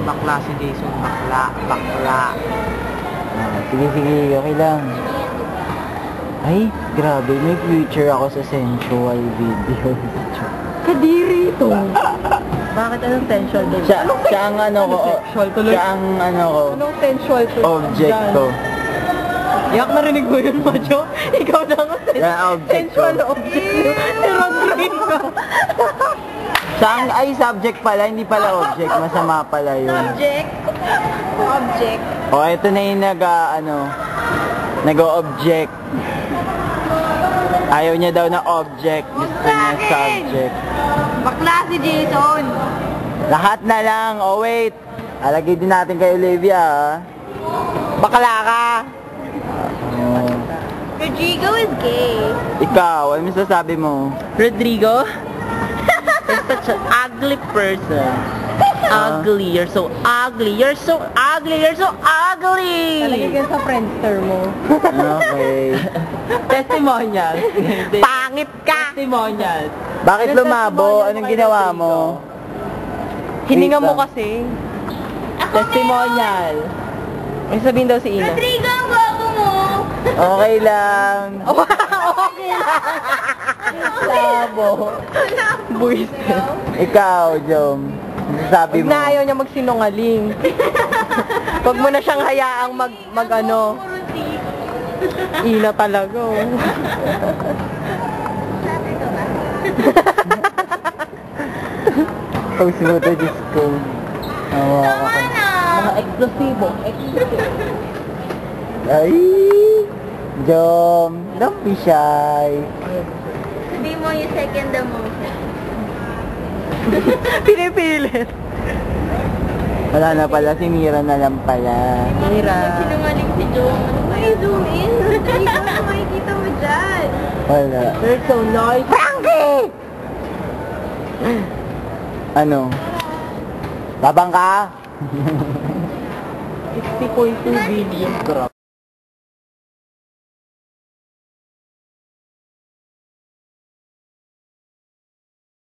Bakla si Jason. Bakla. Sige, okay lang. Ay, grabe, may future ako sa sensual video. Kadiri ito. Bakit anong tension doon? Siya ang ano ko, siya ang ano ko, Anong tension to? object ko. Yak, narinig mo yun, Macho? Ikaw na nga. Yan, object ko. Sensual object. Nirondrin ka. Siya ang, ay, subject pala, hindi pala object. Masama pala yun. Object. O, ito na yung nag-o-object. Ayaw niya daw na object. Gusto niya subject. Bakla si Jason. Lahat na lang. Oh, wait. Alagay din natin kay Olivia, ha? Bakla ka! Rodrigo is gay. Ikaw, ano masasabi mo? Rodrigo? You're such an ugly person. Ugly. You're so ugly. You're so ugly. You're so ugly. Talagay ka sa Friendster mo. Okay. Testimonial. Pangit ka. Testimonial. Bakit lumabo? Anong ginawa mo? Hininga mo Wait lang. kasi. Testimonial. May sabihin daw si Ina. Rodrigo, ang gwapo mo. Okay lang. Okay lang. Labo. Buwis. Ikaw, Jom. Masasabi Huwag mo. na ayaw niya magsinungaling. Huwag mo na siyang hayaang mag-ano. Ina talaga. Oh. Post mo to, Diyos ko. Awa ka. Mga eksplosibo. Ay! Jom, don't be shy. Hindi mo yung second emotion. Pinipilit. Wala na pala, si Mira na lang pala. Mira. Sinungaling si Jom. Ay, zoom in. Rodrigo, ano makikita mo dyan? Wala. You're so nice. Frankie! Ano? Babang ka? 60.2 billion.